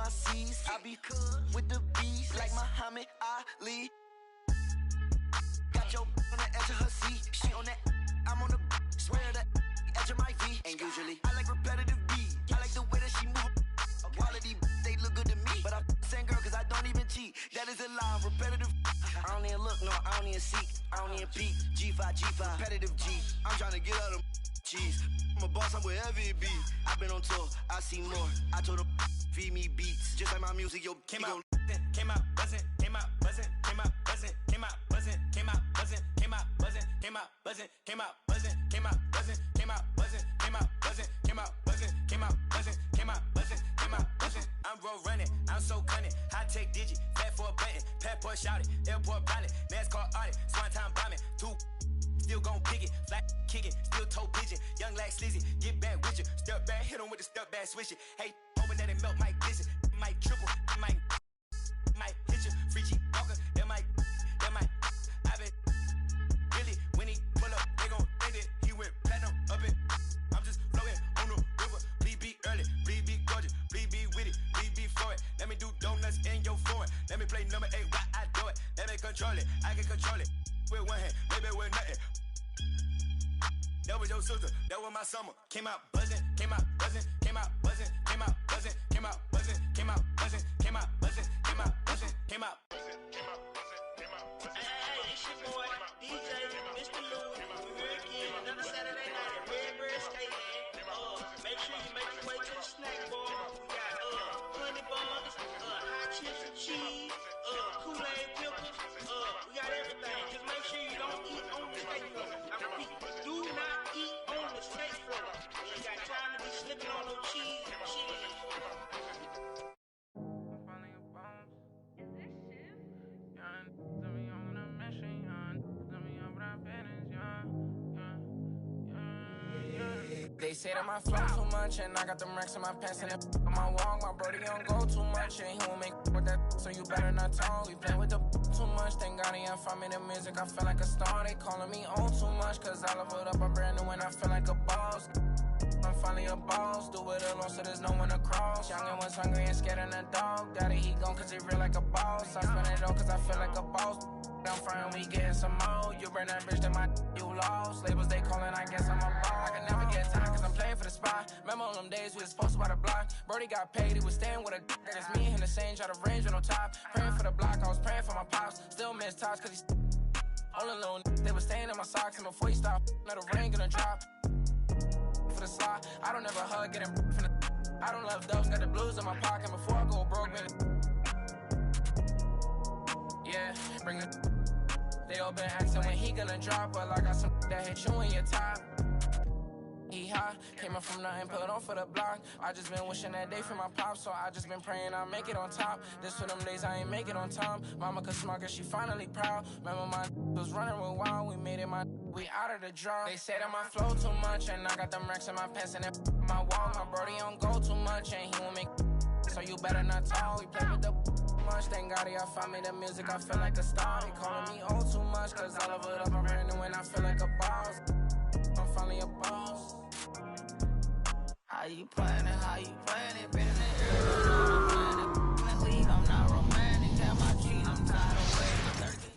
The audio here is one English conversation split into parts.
my C's. I be with the beast like Muhammad Ali. Got your on the edge of her seat. She on that, I'm on the swear the edge of my V. And usually I like repetitive beat. I like the way that she move. Quality, they look good to me. But I'm saying girl cause I don't even cheat. That is a lie, repetitive. I don't even look, no, I don't even seek. I don't even peek. G5, repetitive G. I'm trying to get out of cheese. I'm a boss, I'm wherever it be. I've been on tour, I see more. I told them feed me beats. Just like my music, yo, came out buzzing, came out buzzing, came out buzzing, came out buzzing, came out buzzing, came out buzzing, came out buzzing, came out buzzing, came out buzzing, came out buzzing, came out buzzing, came out buzzing, came out buzzing, came out buzzing, came out buzzing, came out buzzing. I'm road running, I'm so cunning, high tech digit, fat for a button, passport shouted, airport pilot, NASCAR audit, swan time bombing, two. Still gon' pick it, flat kick it, still toe pigeon, young like sleazy, get back with you, step back, hit him with the step back, switch it. Hey, hoping that it melt, might glisten, might triple, might hit you, free G walker, that might, I bet, really, when he pull up, they gon' think that he went platinum up it. I'm just floating on the river, please be early, please be gorgeous, please be with it, please be for it. Let me do donuts in your foreign, let me play number 8 while I do it, let me control it, I can control it. With one hand, maybe with nothing. That was your sister, that was my summer. Came out buzzing, came out buzzing, came out buzzing, came out buzzing, came out buzzing, came out buzzing, came out buzzing, came out buzzing, came out buzzing, came out buzzing, came out buzzing. Hey, it's your boy, DJ Mr. Lou. We're here again, another Saturday night at Redbird Skateland. Make sure you make your way to the snack bar. We got honey buns, hot chips and cheese, Kool-Aid pickles. We got everything. Just make sure you don't eat on the skate floor. I repeat, do not eat on the skate floor. You got time to be slipping on no cheese and cheese. They say that my flow too much and I got them racks in my pants and on my wall. My brody don't go too much and he won't make with that, so you better not talk. We play with the too much, thank God he ain't find me the music. I feel like a star, they calling me on too much, cause I leveled up a brand new and I feel like a boss. I'm finally a boss, do it alone so there's no one to cross. Young and was hungry and scared of the dog. Daddy he gone cause he real like a boss. I spend it all cause I feel like a boss. I'm frying, we getting some more. You burn that bitch, then you lost. Labels they calling, I guess I'm a boss. I can never get time cause I'm playing for the spot. Remember on them days we was posted by the block. Brody got paid, he was staying with a d***. It's me and him the same, try to range on no top. Praying for the block, I was praying for my pops. Still miss tops cause he's all alone. They was staying in my socks and before he stopped, let the rain gonna drop. For the slot, I don't ever hug, getting from the I don't love doves, got the blues in my pocket before I go broke, man. Yeah, bring it. They all been asking when he gonna drop, but I got some that hit you in your top. He high, came up from nothing, put on for the block. I just been wishing that day for my pop, so I just been praying I make it on top. This for them days I ain't make it on time. Mama could smug her, she finally proud. Remember my was running real wild, we made it we out of the draw. They say that my flow too much, and I got them racks in my pants and my wall. My brody don't go too much, and he won't make so you better not talk. We play with the much, thank God he found me the music, I feel like a star. They calling me on too much, cause I love it up, I'm brand new and I feel like a boss. I'm finally a boss. How you playing it, been in the air, I'm playing it, lead, I'm not romantic, got my cheat, I'm tired of waiting,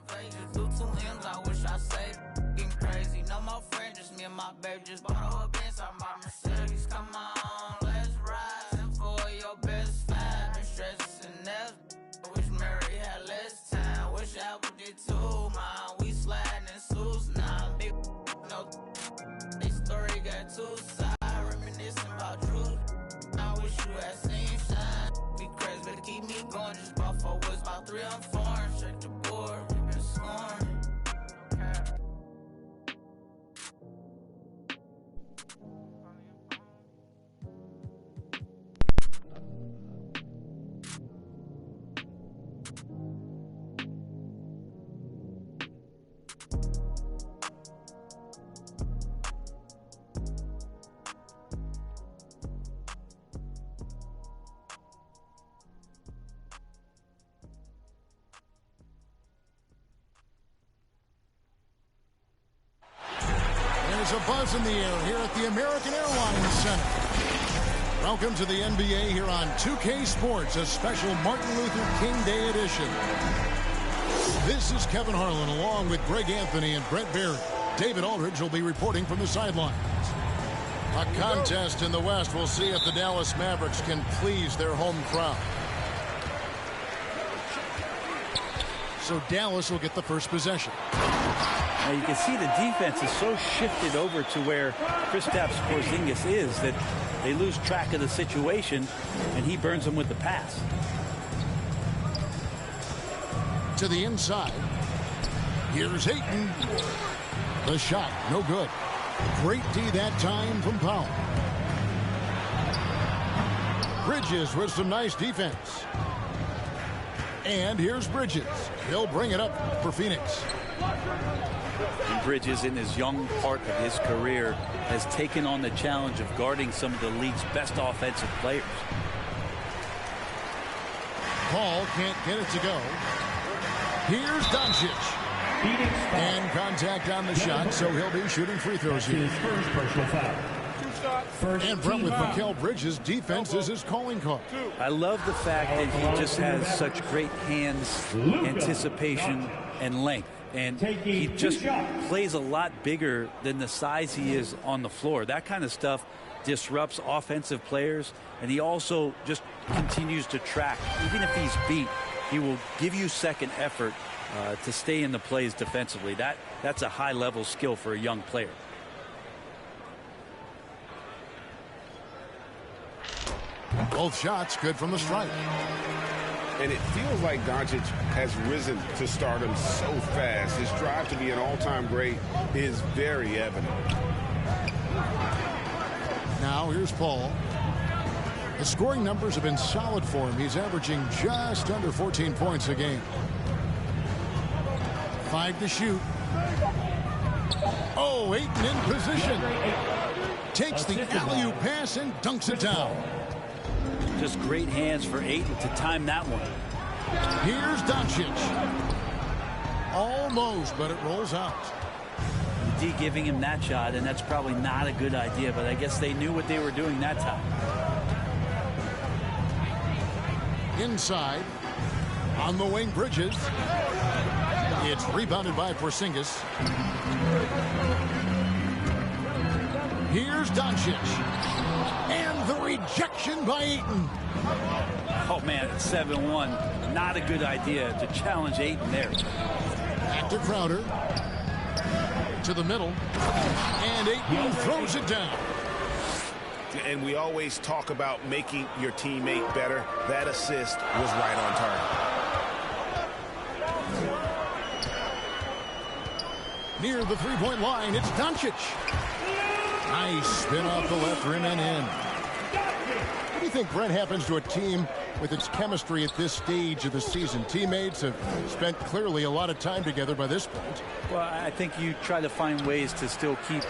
30 Vegas, do 2 M's, I wish I saved, getting crazy, no more friends, just me and my baby, just bought a Benz, I'm my Mercedes, come on, let's ride, and for your best fan, been stressing that, wish Mary had less time, wish Apple did too, man, we sliding in suits, now big, no, this story got 2 sides. About truth. I wish you had seen shine. Be crazy, better keep me going. Just bought 4 woods, about 3 I'm foreign. Check the board, we been scoring. There's a buzz in the air here at the American Airlines Center. Welcome to the NBA here on 2K Sports, a special Martin Luther King Day edition. This is Kevin Harlan along with Greg Anthony and Brett Barry. David Aldridge will be reporting from the sidelines. A contest in the West. We'll see if the Dallas Mavericks can please their home crowd. So Dallas will get the first possession. Now you can see the defense is so shifted over to where Kristaps Porzingis is that they lose track of the situation, and he burns them with the pass. To the inside. Here's Ayton. The shot, no good. Great D that time from Powell. Bridges with some nice defense. And here's Bridges. He'll bring it up for Phoenix. And Bridges, in his young part of his career, has taken on the challenge of guarding some of the league's best offensive players. Paul can't get it to go. Here's Doncic. And contact on the shot, so he'll be shooting free throws here. And Brett, with Mikal Bridges, defense is his calling card. I love the fact that he just has such great hands, anticipation, and length. And he just plays a lot bigger than the size he is on the floor. That kind of stuff disrupts offensive players, and he also just continues to track. Even if he's beat, he will give you second effort to stay in the plays defensively. That's a high-level skill for a young player. Both shots good from the stripe. And it feels like Doncic has risen to stardom so fast. His drive to be an all-time great is very evident. Now here's Paul. The scoring numbers have been solid for him. He's averaging just under 14 points a game. 5 to shoot. Oh, Ayton in position. Takes the alley-oop pass and dunks it down. Just great hands for Ayton to time that one. Here's Doncic. Almost, but it rolls out. D giving him that shot, and that's probably not a good idea, but I guess they knew what they were doing that time. Inside. On the wing, Bridges. It's rebounded by Porzingis. Here's Doncic. And the rejection by Ayton. Oh, man, it's 7-1. Not a good idea to challenge Ayton there. Back to Crowder. To the middle. And Ayton throws it down. And we always talk about making your teammate better. That assist was right on target. Near the three-point line, it's Doncic. Nice spin off the left rim and in. What do you think, Brett, happens to a team with its chemistry at this stage of the season? Teammates have spent clearly a lot of time together by this point. Well, I think you try to find ways to still keep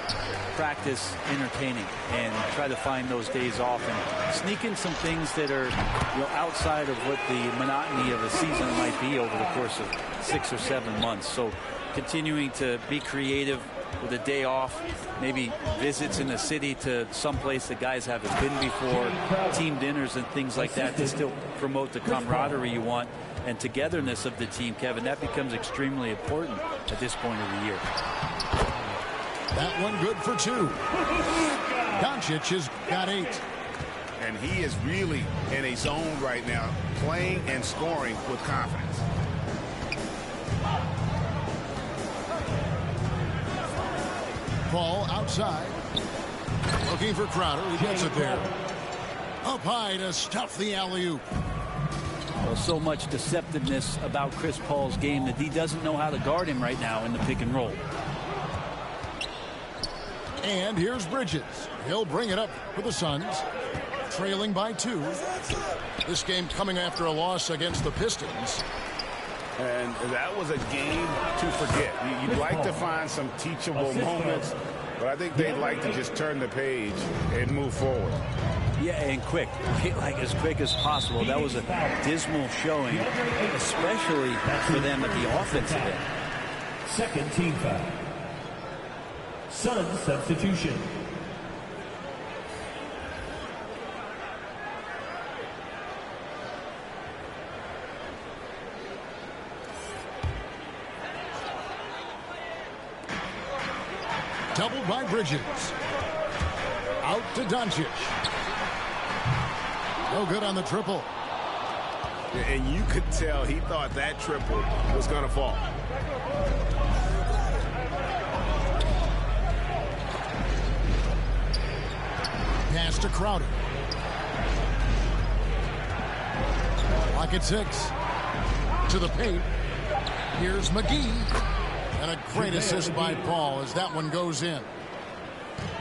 practice entertaining and try to find those days off and sneak in some things that are, outside of what the monotony of a season might be over the course of 6 or 7 months. So continuing to be creative with a day off, maybe visits in the city to someplace the guys haven't been before, team dinners and things like that to still promote the camaraderie you want and togetherness of the team, Kevin. That becomes extremely important at this point of the year. That one good for 2. Doncic has got 8. And he is really in a zone right now, playing and scoring with confidence. Paul outside. Looking for Crowder. He gets it there. Up high to stuff the alley-oop. Well, so much deceptiveness about Chris Paul's game that he doesn't know how to guard him right now in the pick and roll. And here's Bridges. He'll bring it up for the Suns. Trailing by 2. This game coming after a loss against the Pistons. And that was a game to forget. You'd like to find some teachable moments, but I think they'd like to just turn the page and move forward. Yeah, and quick. Like as quick as possible. That was a dismal showing, especially for them at the offensive end. Second team foul. Sun substitution. Doubled by Bridges. Out to Doncic. No good on the triple. And you could tell he thought that triple was going to fall. Pass to Crowder. Lock at 6. To the paint. Here's McGee. And a great assist by Paul as that one goes in.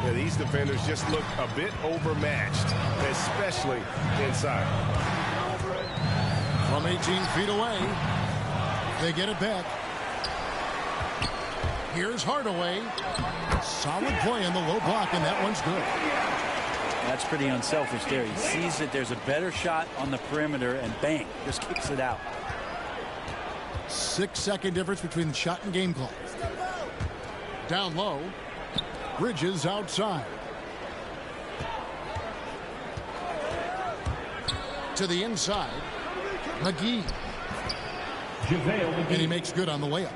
Yeah, these defenders just look a bit overmatched, especially inside. From 18 feet away, they get it back. Here's Hardaway. Solid play in the low block, and that one's good. That's pretty unselfish there. He sees that there's a better shot on the perimeter, and bang, just kicks it out. 6-second difference between the shot and game clock. Down low. Bridges outside. To the inside. McGee. And he makes good on the layup.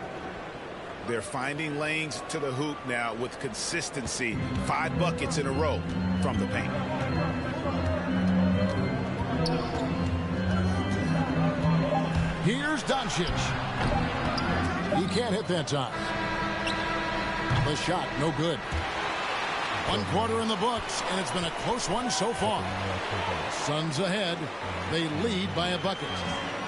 They're finding lanes to the hoop now with consistency. 5 buckets in a row from the paint. Here's Doncic. He can't hit that time. The shot, no good. 1 quarter in the books, and it's been a close one so far. Suns ahead. They lead by a bucket.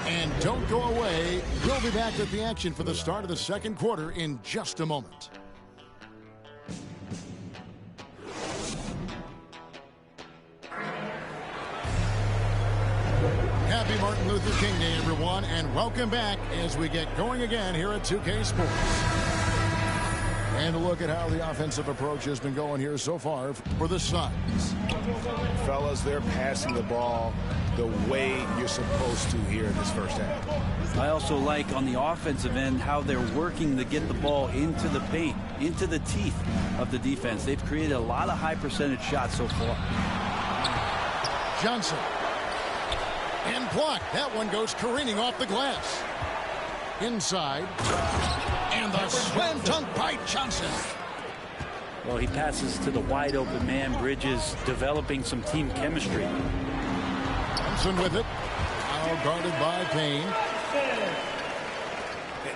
And don't go away. We'll be back with the action for the start of the second quarter in just a moment. Happy Martin Luther King Day, everyone, and welcome back as we get going again here at 2K Sports. And a look at how the offensive approach has been going here so far for the Suns. Fellas, they're passing the ball the way you're supposed to here in this first half. I also like on the offensive end how they're working to get the ball into the paint, into the teeth of the defense. They've created a lot of high percentage shots so far. Johnson. And blocked. That one goes careening off the glass. Inside. And the slam dunk by Johnson. Well, he passes to the wide open man. Bridges developing some team chemistry. Johnson with it. Now guarded by Payne.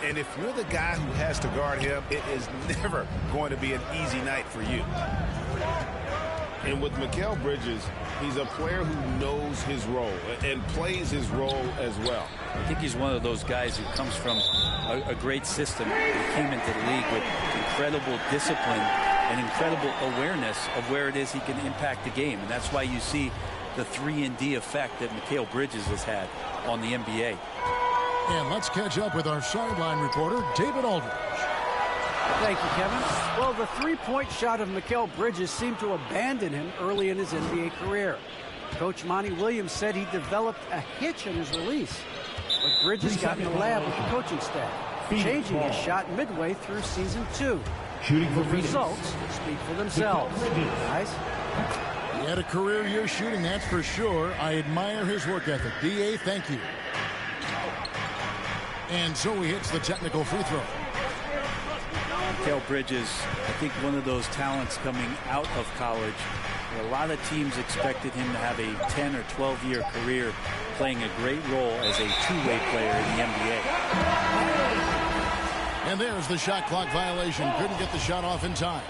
And if you're the guy who has to guard him, it is never going to be an easy night for you. And with Mikal Bridges, he's a player who knows his role and plays his role as well. I think he's one of those guys who comes from a great system. He came into the league with incredible discipline and incredible awareness of where it is he can impact the game. And that's why you see the 3-and-D effect that Mikal Bridges has had on the NBA. And let's catch up with our sideline reporter, David Aldridge. Thank you, Kevin. Well, the three-point shot of Mikal Bridges seemed to abandon him early in his NBA career. Coach Monty Williams said he developed a hitch in his release. But Bridges got in the lab with the coaching staff, changing his shot midway through season 2. Shooting for the results speak for themselves. Guys? He had a career year shooting, that's for sure. I admire his work ethic. D.A., thank you. And so he hits the technical free throw. Mikal Bridges, I think one of those talents coming out of college. A lot of teams expected him to have a 10 or 12-year career playing a great role as a two-way player in the NBA. And there's the shot clock violation. Couldn't get the shot off in time.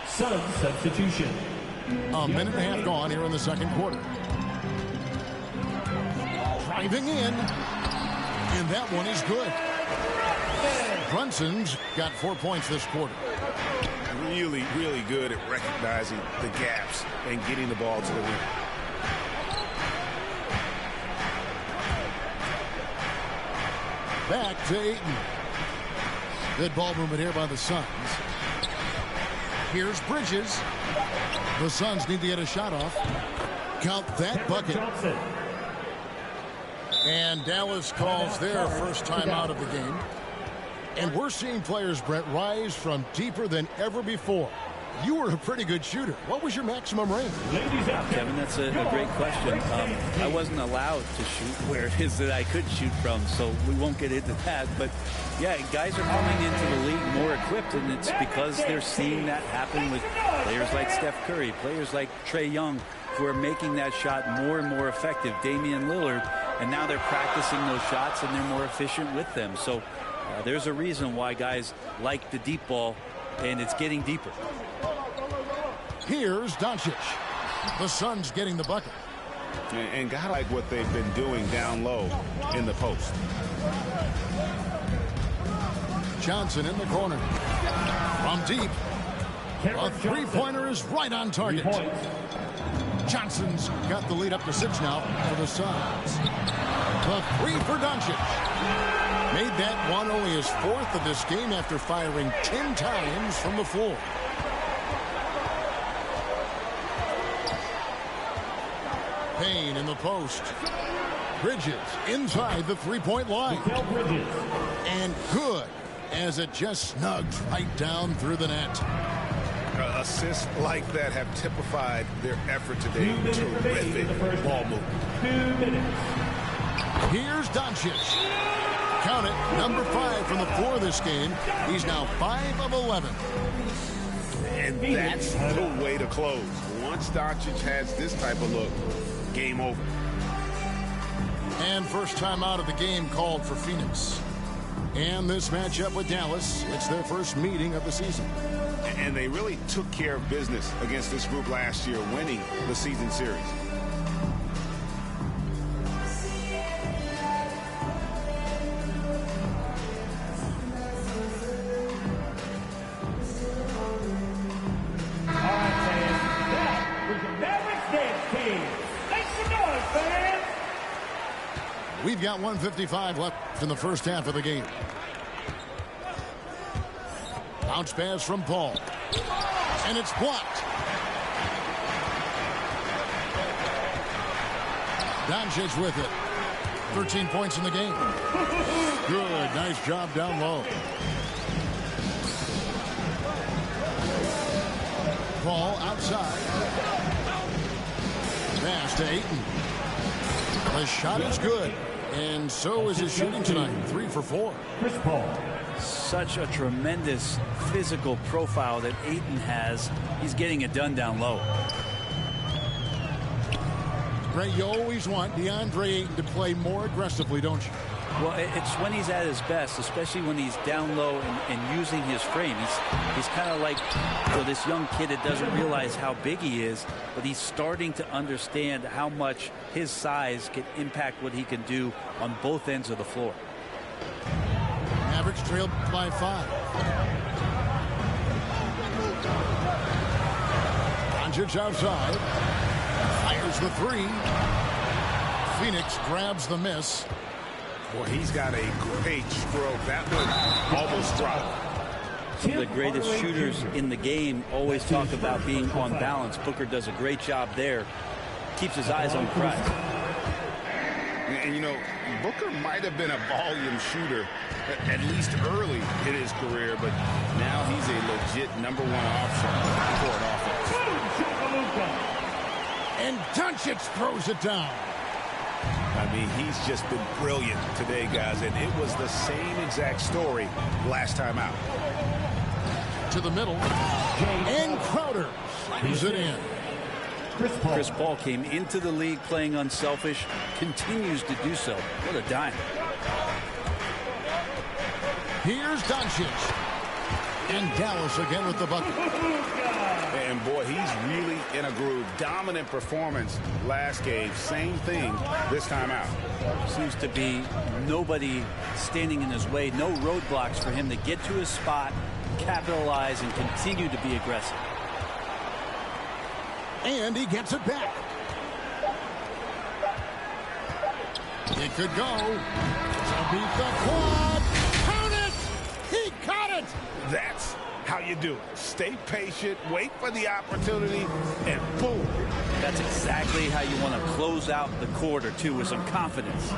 Sun substitution. A minute and a half gone here in the second quarter. Driving in. And that one is good. Brunson's got 4 points this quarter. Really, really good at recognizing the gaps and getting the ball to the rim. Back to Ayton. Good ball movement here by the Suns. Here's Bridges. The Suns need to get a shot off. Count that bucket. And Dallas calls their first time out of the game. And we're seeing players, Brett, rise from deeper than ever before. You were a pretty good shooter. What was your maximum range? Kevin, that's a great question. I wasn't allowed to shoot where it is that I could shoot from, so we won't get into that. But, yeah, guys are coming into the league more equipped, and it's because they're seeing that happen with players like Steph Curry, players like Trae Young, who are making that shot more and more effective, Damian Lillard, and now they're practicing those shots, and they're more efficient with them. So there's a reason why guys like the deep ball, and it's getting deeper. Here's Doncic. The Suns getting the bucket. And guys like what they've been doing down low in the post. Johnson in the corner. From deep. A three-pointer is right on target. Johnson's got the lead up to 6 now for the Suns. The three for Doncic. Made that one only his 4th of this game after firing 10 times from the floor. Payne in the post. Bridges inside the three-point line. And good, as it just snugs right down through the net. Assists like that have typified their effort today. Terrific ball movement. 2 minutes. Here's Doncic. Count it, number 5 from the floor this game. He's now 5 of 11. And that's the way to close. Once Doncic has this type of look, game over. And first time out of the game called for Phoenix. And this matchup with Dallas, it's their first meeting of the season. And they really took care of business against this group last year, winning the season series. All right, fans. That was the Mavericks dance team. Make some noise, fans. We've got 1:55 left in the first half of the game. Bounce pass from Paul. And it's blocked. Doncic with it. 13 points in the game. Good. Nice job down low. Paul outside. Pass to Ayton. The shot is good. And so is his shooting tonight. 3 for 4. Chris Paul. Such a tremendous physical profile that Ayton has. He's getting it done down low. Ray, you always want DeAndre Ayton to play more aggressively, don't you? Well, it's when he's at his best, especially when he's down low and using his frame. He's kind of like this young kid that doesn't realize how big he is, but he's starting to understand how much his size can impact what he can do on both ends of the floor. Mavericks trailed by 5. Doncic outside. Fires the 3. Phoenix grabs the miss. Boy, he's got a great stroke. That one almost dropped. Some of the greatest shooters in the game always talk about being on balance. Booker does a great job there. Keeps his eyes on the prize. And, you know, Booker might have been a volume shooter, at least early in his career, but now he's a legit number 1 option for an offense. And Doncic throws it down. I mean, he's just been brilliant today, guys, and it was the same exact story last time out. To the middle, and Crowder slams it in. Chris Paul came into the league playing unselfish, continues to do so. What a dime. Here's Doncic. And Dallas again with the bucket. And boy, he's really in a groove. Dominant performance last game. Same thing this time out. Seems to be nobody standing in his way. No roadblocks for him to get to his spot, capitalize, and continue to be aggressive. And he gets it back. It could go. To beat the quad. Count it! He caught it! That's how you do it. Stay patient, wait for the opportunity, and boom. That's exactly how you want to close out the quarter, too, with some confidence.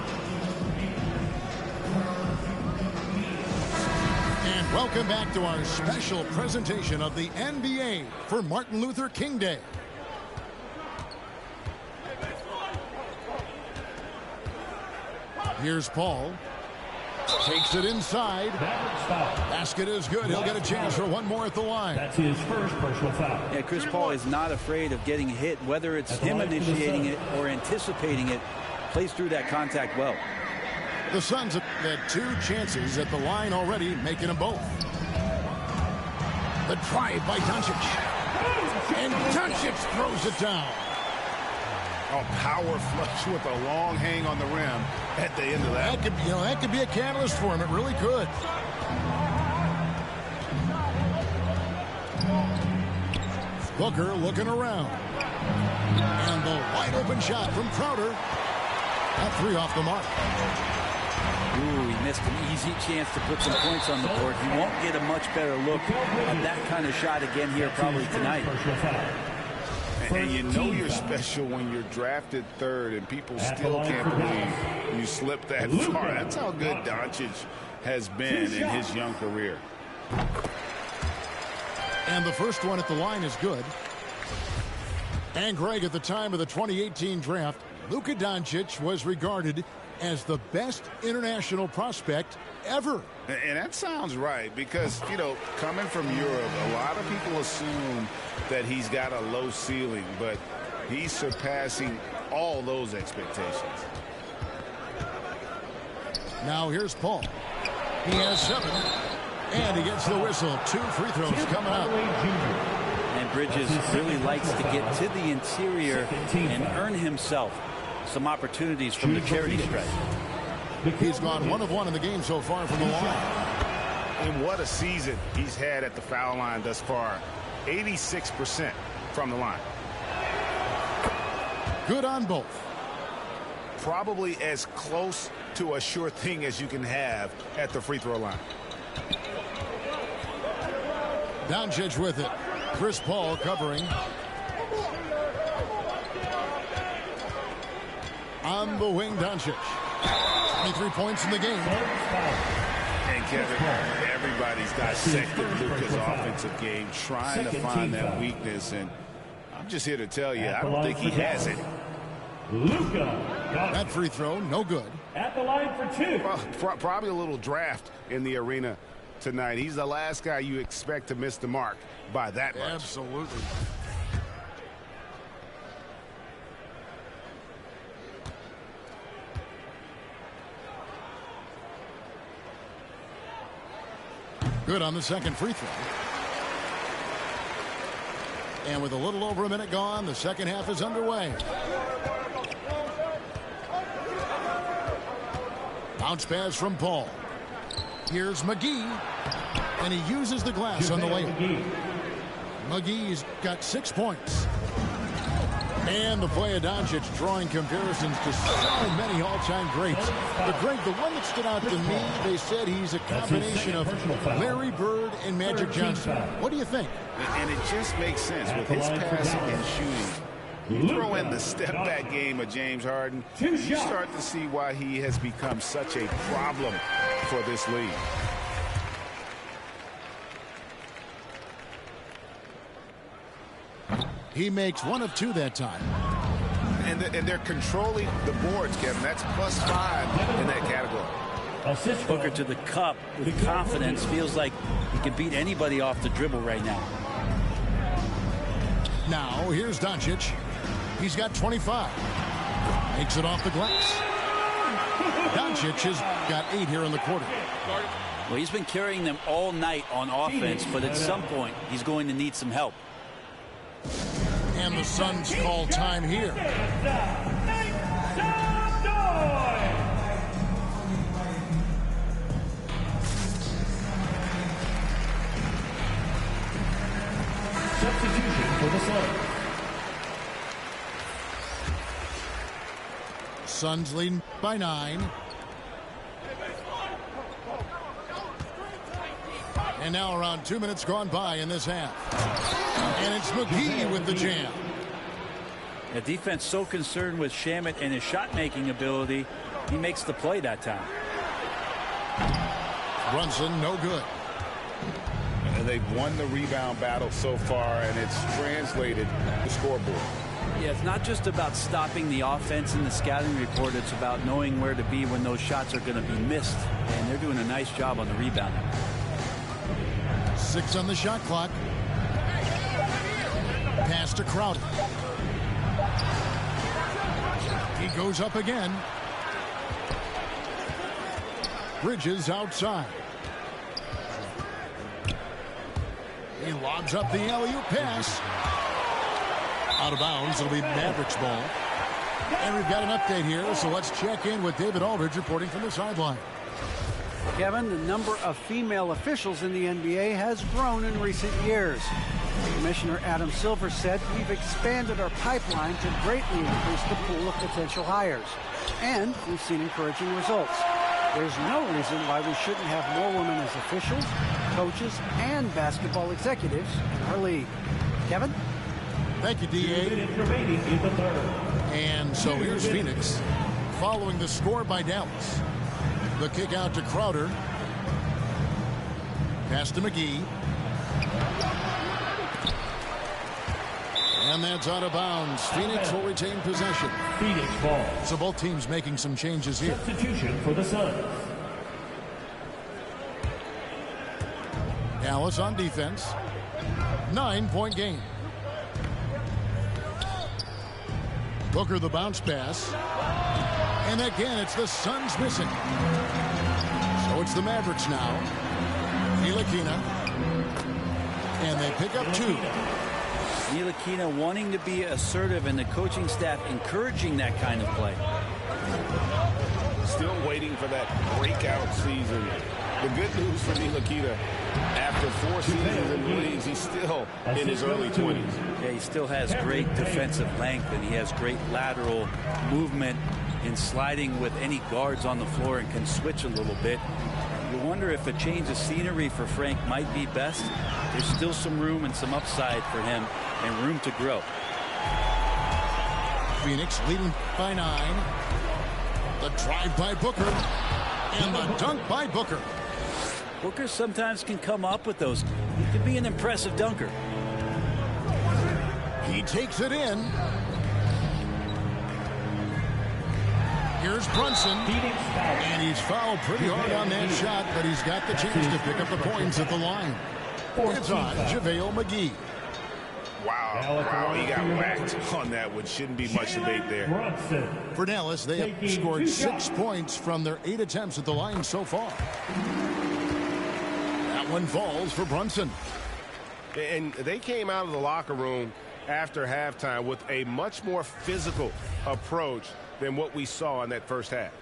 And Welcome back to our special presentation of the NBA for Martin Luther King Day. Here's Paul. Takes it inside. Basket is good. He'll get a chance for one more at the line. That's his first personal foul. Yeah, Chris Paul is not afraid of getting hit, whether it's him initiating it or anticipating it. Plays through that contact well. The Suns have had 2 chances at the line already, making them both. The drive by Doncic. And Doncic throws it down. Oh, power flush with a long hang on the rim at the end of that. That could be a catalyst for him. It really could. Booker looking around. And the wide open shot from Crowder. That 3 off the mark. Ooh, he missed an easy chance to put some points on the board. He won't get a much better look at that kind of shot again here probably tonight. And you know you're special when you're drafted 3rd and people still can't believe you slipped that far. That's how good Doncic has been in his young career. And the first one at the line is good. And Greg, at the time of the 2018 draft, Luka Doncic was regarded as the best international prospect ever. And that sounds right because, you know, coming from Europe, a lot of people assume that he's got a low ceiling, but he's surpassing all those expectations. Now here's Paul. He has 7. And he gets the whistle. 2 free throws coming up. And Bridges really likes to get to the interior and earn himself some opportunities from the charity stripe. He's gone 1 of 1 in the game so far from the line. And what a season he's had at the foul line thus far. 86% from the line. Good on both. Probably as close to a sure thing as you can have at the free throw line. Doncic with it. Chris Paul covering. On the wing, Doncic. 23 points in the game. And Kevin, everybody's dissected Luka's offensive game, trying to find that weakness. And I'm just here to tell you, I don't think he has it. That free throw, no good. At the line for 2. Well, probably a little draft in the arena tonight. He's the last guy you expect to miss the mark by that much. Absolutely. Good on the second free throw. And with a little over a minute gone, the second half is underway. Bounce pass from Paul. Here's McGee. And he uses the glass on the layup. McGee's got 6 points. And the play of Doncic drawing comparisons to so many all-time greats. But Greg, the one that stood out to me, they said he's a combination of Larry Bird and Magic Johnson. What do you think? And it just makes sense with his passing and shooting. You throw in the step-back game of James Harden, you start to see why he has become such a problem for this league. He makes 1 of 2 that time. And they're controlling the boards, Kevin. That's +5 in that category. Booker to the cup with confidence. Feels like he can beat anybody off the dribble right now. Now, here's Doncic. He's got 25. Makes it off the glass. Doncic has got 8 here in the quarter. Well, he's been carrying them all night on offense, but at some point, he's going to need some help. And the Suns call time here. Substitution for the Suns. Suns leading by 9. And now around 2 minutes gone by in this half. And it's McGee with the jam. The defense so concerned with Shamet and his shot-making ability, he makes the play that time. Brunson, no good. And they've won the rebound battle so far, and it's translated to the scoreboard. Yeah, it's not just about stopping the offense in the scouting report. It's about knowing where to be when those shots are going to be missed. And they're doing a nice job on the rebound. 6 on the shot clock. Pass to Crowder. He goes up again. Bridges outside. He lobs up the alley-oop pass. Out of bounds. It'll be Mavericks ball. And we've got an update here, so let's check in with David Aldridge reporting from the sideline. Kevin, the number of female officials in the NBA has grown in recent years. Commissioner Adam Silver said, "We've expanded our pipeline to greatly increase the pool of potential hires. And we've seen encouraging results. There's no reason why we shouldn't have more women as officials, coaches, and basketball executives in our league." Kevin? Thank you, D.A. And so here's Phoenix following the score by Dallas. The kick out to Crowder. Pass to McGee. And that's out of bounds. Phoenix will retain possession. Phoenix ball. So both teams making some changes here. Substitution for the Suns. Dallas on defense. 9-point game. Booker the bounce pass. And again, it's the Suns missing. So it's the Mavericks now. Ntilikina. And they pick up 2. Ntilikina wanting to be assertive and the coaching staff encouraging that kind of play. Still waiting for that breakout season. The good news for Ntilikina, after 4 seasons in the leagues, he's still in his early 20s. Yeah, he still has great defensive length, and he has great lateral movement in sliding with any guards on the floor and can switch a little bit. You wonder if a change of scenery for Frank might be best. There's still some room and some upside for him and room to grow. Phoenix leading by 9. The drive by Booker. And the dunk by Booker. Booker sometimes can come up with those. He can be an impressive dunker. He takes it in. Here's Brunson. And he's fouled pretty hard on that shot, but he's got the chance to pick up the points at the line. It's on JaVale McGee. Wow, he got whacked on that one. Shouldn't be much debate there. For Dallas, they have scored 6 points from their 8 attempts at the line so far. That one falls for Brunson. And they came out of the locker room after halftime with a much more physical approach than what we saw in that first half.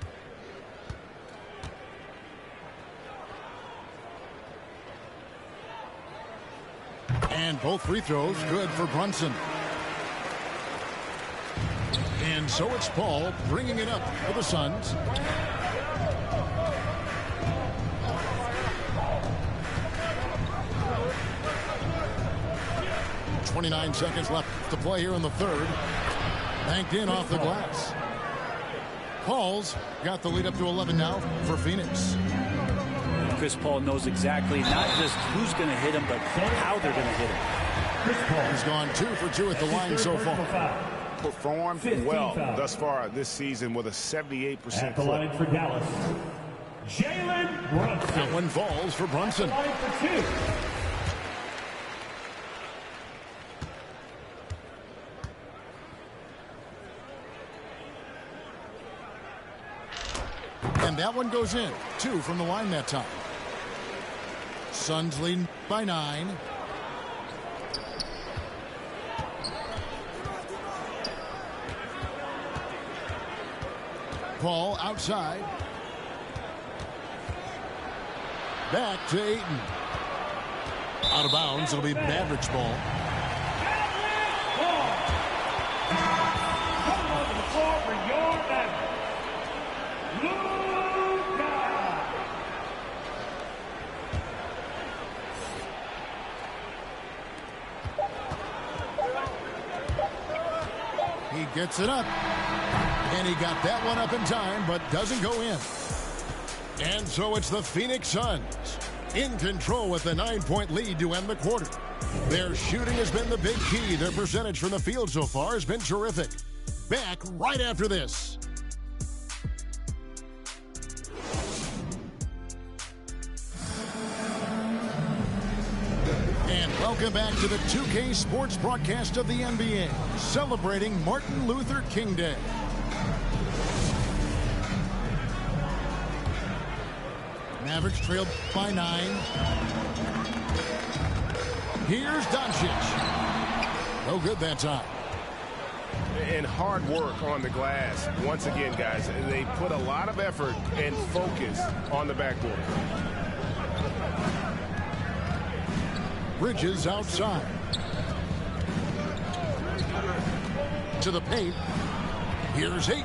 And both free throws good for Brunson. And so it's Paul bringing it up for the Suns. .29 seconds left to play here in the third. Banked in off the glass. Paul's got the lead up to 11 now for Phoenix. Chris Paul knows exactly not just who's going to hit him, but how they're going to hit him. He's gone 2 for 2 at the line so far. Performed well thus far this season with a 78% At the line for Dallas, Jalen Brunson. That one falls for Brunson. At the line for 2. And that one goes in. 2 from the line that time. Suns leading by 9. Paul outside. Back to Ayton. Out of bounds. It'll be Mavericks ball. Come on to the floor for your Mavericks. He gets it up. And he got that one up in time, but doesn't go in. And so it's the Phoenix Suns in control with a 9-point lead to end the quarter. Their shooting has been the big key. Their percentage from the field so far has been terrific. Back right after this. And welcome back to the 2K Sports broadcast of the NBA, celebrating Martin Luther King Day. Mavericks trailed by 9. Here's Doncic. No good that time. And hard work on the glass. Once again, guys, they put a lot of effort and focus on the backboard. Bridges outside. To the paint. Here's Ayton.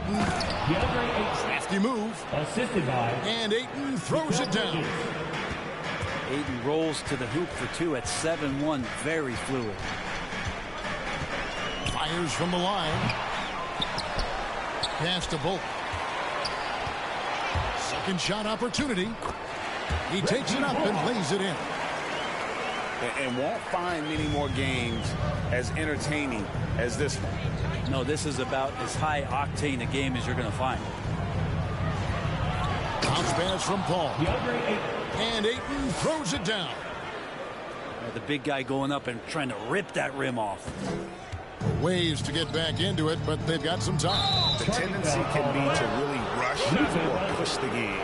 Crafty move. Assisted by. And Ayton throws it down. Ayton rolls to the hoop for 2 at 7-1. Very fluid. Fires from the line. Pass to Bolt. Second shot opportunity. He takes it up and lays it in. And won't find many more games as entertaining as this one. No, this is about as high octane a game as you're going to find. Bounce pass from Paul. And Ayton throws it down. The big guy going up and trying to rip that rim off. Ways to get back into it, but they've got some time. The tendency can be to really rush or push the game.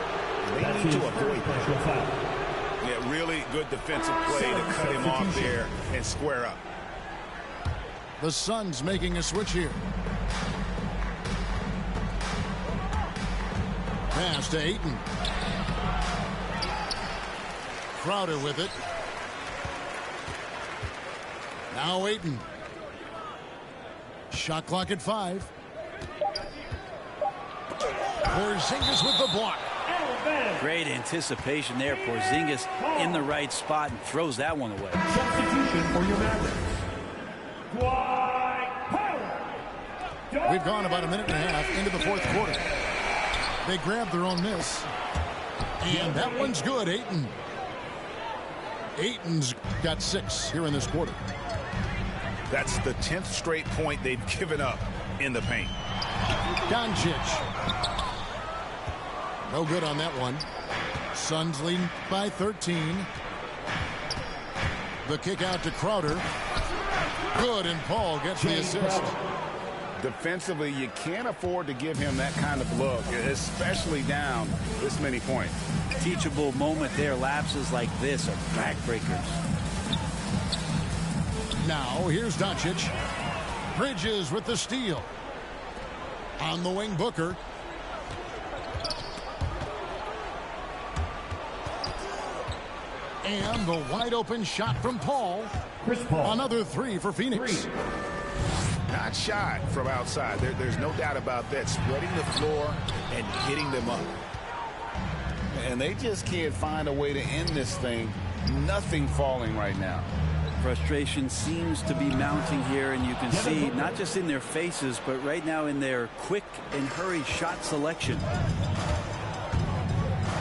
They need to avoid that. Yeah, really good defensive play to cut him off there and square up. The Suns making a switch here. Pass to Ayton. Crowder with it. Now Ayton. Shot clock at 5. Porzingis with the block. Great anticipation there. Porzingis in the right spot and throws that one away. Substitution for your Mavericks. We've gone about a minute and a half into the fourth quarter. They grabbed their own miss. And that one's good, Ayton. Ayton's got 6 here in this quarter. That's the 10th straight point they've given up in the paint. Doncic. No good on that one. Suns leading by 13. The kick out to Crowder. Good, and Paul gets the assist. Defensively, you can't afford to give him that kind of look, especially down this many points. Teachable moment there. Lapses like this are backbreakers. Now, here's Doncic. Bridges with the steal. On the wing, Booker. And the wide open shot from Paul. Another 3 for Phoenix. Not shot from outside. There's no doubt about that. Spreading the floor and getting them up. And they just can't find a way to end this thing. Nothing falling right now. Frustration seems to be mounting here, and you can see not just in their faces, but right now in their quick and hurried shot selection.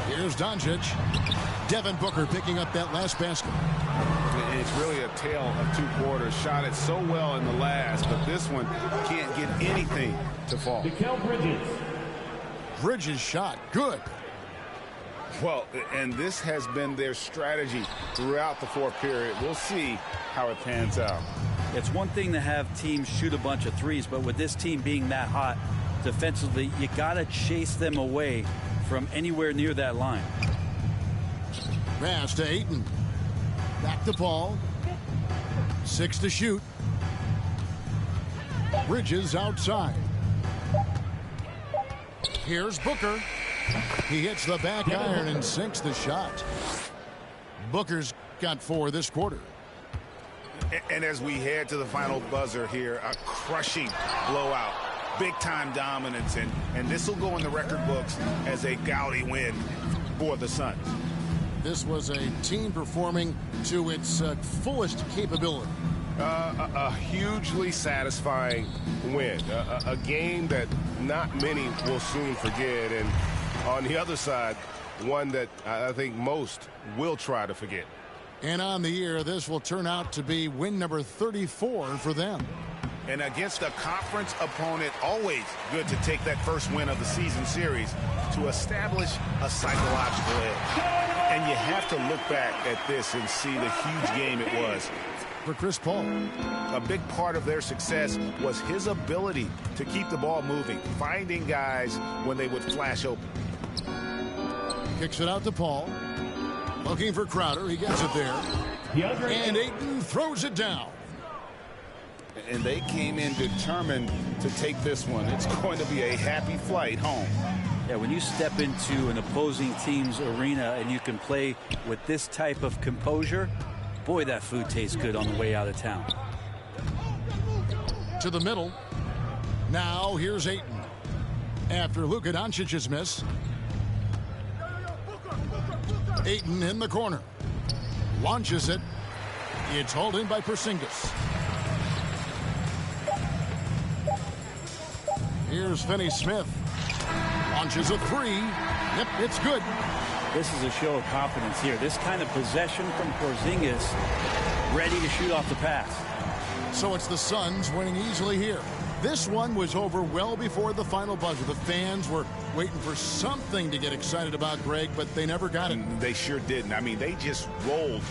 Here's Doncic. Devin Booker picking up that last basket. It's really a tale of 2 quarters. Shot it so well in the last, but this one can't get anything to fall. Bridges shot. Good. Well, and this has been their strategy throughout the fourth period. We'll see how it pans out. It's one thing to have teams shoot a bunch of threes, but with this team being that hot defensively, you got to chase them away from anywhere near that line. Pass to Ayton. Back to Paul. 6 to shoot. Bridges outside. Here's Booker. He hits the back iron and sinks the shot. Booker's got 4 this quarter. And as we head to the final buzzer here, a crushing blowout. Big-time dominance, and this will go in the record books as a gaudy win for the Suns. This was a team performing to its fullest capability. A hugely satisfying win. A game that not many will soon forget. And on the other side, one that I think most will try to forget. And on the year, this will turn out to be win number 34 for them. And against a conference opponent, always good to take that first win of the season series to establish a psychological edge. And you have to look back at this and see the huge game it was. For Chris Paul, a big part of their success was his ability to keep the ball moving, finding guys when they would flash open. Kicks it out to Paul. Looking for Crowder. He gets it there. And Ayton throws it down. And they came in determined to take this one. It's going to be a happy flight home. Yeah, when you step into an opposing team's arena and you can play with this type of composure, boy, that food tastes good on the way out of town. To the middle. Now here's Ayton. After Luka Doncic's miss. Ayton in the corner. Launches it. It's hauled in by Porzingis. Here's Finney-Smith. Launches a three. Yep, it's good. This is a show of confidence here. This kind of possession from Porzingis, ready to shoot off the pass. So it's the Suns winning easily here. This one was over well before the final buzzer. The fans were waiting for something to get excited about, Greg, but they never got it. They sure didn't. I mean, they just rolled